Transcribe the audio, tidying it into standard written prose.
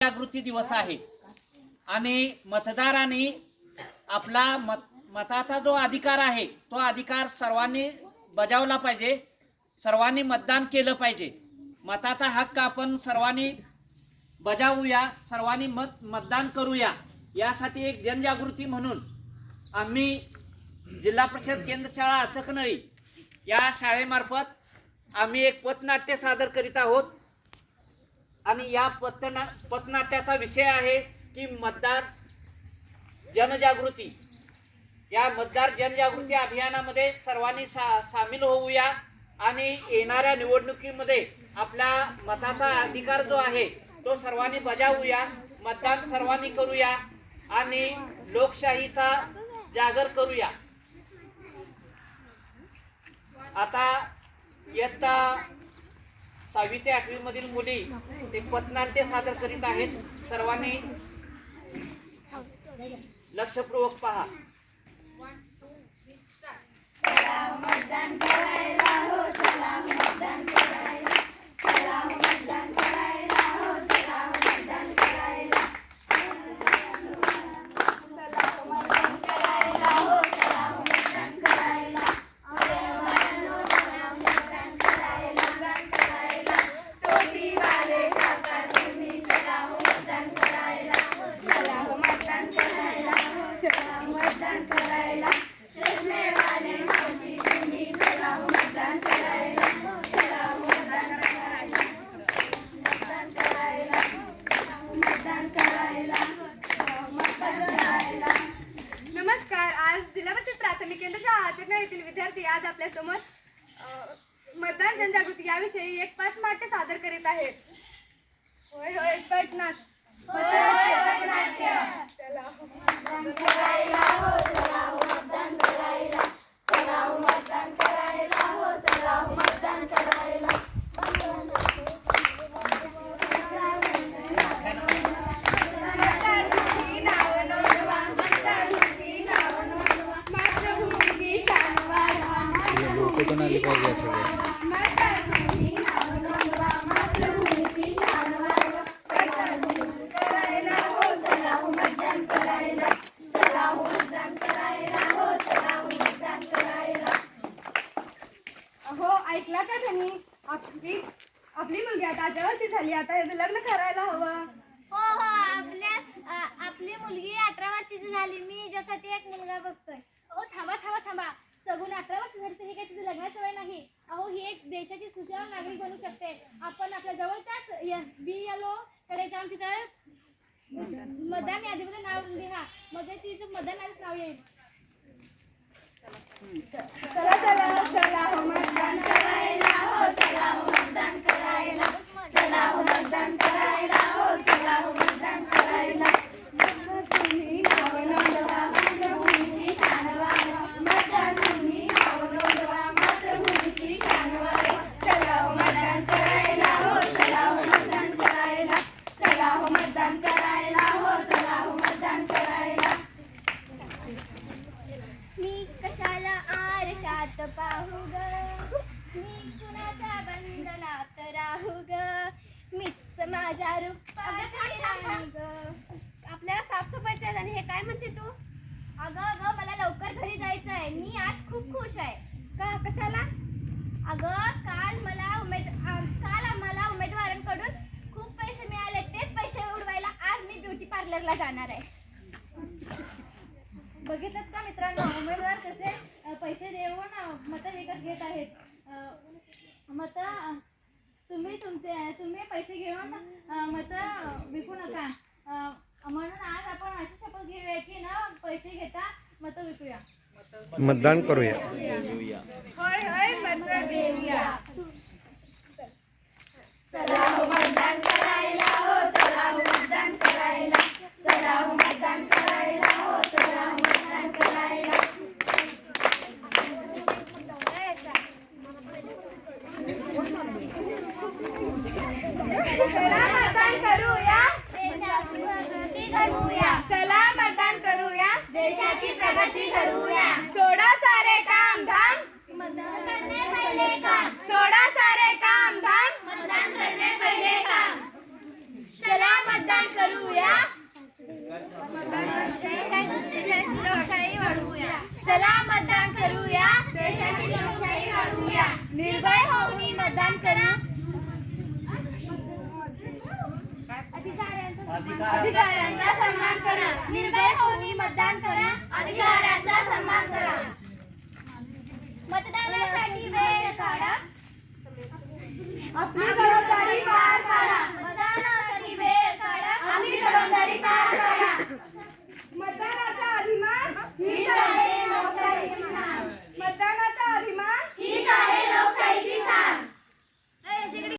जागृती दिवस आहे आणि मतदारांनी आपला मताचा जो अधिकार आहे तो अधिकार सर्वांनी बजावला पाहिजे, सर्वांनी मतदान केलं पाहिजे। मताचा हक्क आपण सर्वांनी बजावूया, सर्वांनी मतदान करूया। यासाठी एक जनजागृती म्हणून आम्ही जिल्हा परिषद केंद्र शाळा अचकनळी या शाळेमार्फत आम्ही एक पथनाट्य सादर करीत आहोत आणि या पथनाट्याचा विषय आहे की मतदार जनजागृती। या मतदार जनजागृती अभियानामध्ये सर्वांनी सामील होऊया आणि येणाऱ्या निवडणुकीमध्ये आपल्या मताचा अधिकार जो आहे तो सर्वांनी बजावूया, मतदान सर्वांनी करूया आणि लोकशाहीचा जागर करूया। आता इयत्ता 6वी ते 8वी मधील मुली एक पथनाट्य सादर करीत आहेत। सर्वांनी लक्षपूर्वक पहा। मतदान करायला हो, चला मतदान करायला, चला मतदान करायला हो, चला मतदान करायला, चला मतदान करायला हो, चला मतदान करायला, मतदान करायला, टोपीवाले काका तुम्ही चला मतदान करायला, चला मतदान करायला, चला मतदान करायला, चष्मेवाले मावशी तुम्ही चला मतदान करायला, चला मतदान करायला, मतदान करायला, मतदान करायला, मतदान करायला। नमस्कार। आज जिल्हा परिषद प्राथमिक केंद्र शाळा अचकनळी येथील विद्यार्थी आज आपल्या समोर मतदान जनजागृती याविषयी एक पथनाट्य सादर करीत आहेत। होय होय पथनाट्य, चला मतदान करायला हो, चला मतदान करायला, चला मतदान करायला हो, चला मतदान करायला, मतदानाची नाव नोंदवा, मतदानाची नाव नोंदवा, मातृभूमीची शान वाढवा, मातृभूमीची नाव नोंदवा, मातृभूमीची शान वाढवा, करायला हो, चला मतदान करायला, चला मतदान करायला हो, चला मतदान करायला। हो ऐकला का तुम्ही? आपली मुलगी आता 18 वर्षी झाली, आता याचं लग्न करायला हवं। हो आपली मुलगी 18 वर्षाची झाली। मी हिच्यासाठी एक मुलगा बघतोय। अहो थांबा सगून 18 वर्ष झाली तर हे काही तिचं लग्नाचं वय नाही। अहो ही एक देशाची सुजाण नागरिक बनू शकते। आपण आपल्या जवळच्याच SBLO कडे जाऊन तिचं मतदान यादीमध्ये नाव लिहा, म्हणजे तिचं मतदान यादीत नाव येईल। चला चला चला हो मतदान करायला हो, चला मतदान करायला, चला मतदान करायला हो, चला मतदान करायला, तुम्ही नाव नोंदवा, मातृभूमीची शान वाढवा, मतदान नाव नोंदवा, मातृभूमीची शान वाढवा, चला मतदान करायला हो, चला मतदान करायला, चला मतदान करायला हो, चला मतदान करायला। मी कशाला आरशात पाहू ग, मी कुणाच्या बंधनात राहू ग, मीच माझ्या रूपाची राणी ग। आपल्याला साफसफाईच्या आणि हे काय म्हणते तू? अगं मला लवकर घरी जायचं आहे। मी आज खूप खुश आहे। का कशाला? अगं काल आम्हाला उमेदवारांकडून खूप पैसे मिळाले। तेच पैसे उडवायला आज मी ब्युटी पार्लरला जाणार आहे। बघितलं का मित्रांनो, उमेदवार कसे पैसे देऊन मतं विकत घेत आहेत। मतं तुम्ही पैसे घेऊन मतं विकू नका। म्हणून आज आपण अशी शपथ घेऊया की ना पैसे घेता मतं विकूया, मतदान करूया। होय होय मतदान देऊया। चला मतदान करायला हो, चला मतदान करायला, चला मतदान करायला हो, चला मतदान करायला, चला मतदान करूया, देशाची प्रगती घडवूया, चला मतदान करूया, देशाची प्रगती घडवूया, सोडा सारे काम अधिकारांचा सन्मान करा. निर्भय होऊन मतदान करा. अधिकारांचा सन्मान करा. मतदानासाठी वेळ काढा. आपली जबाबदारी पार पाडा. मतदानासाठी वेळ काढा. आपली जबाबदारी पार पाडा.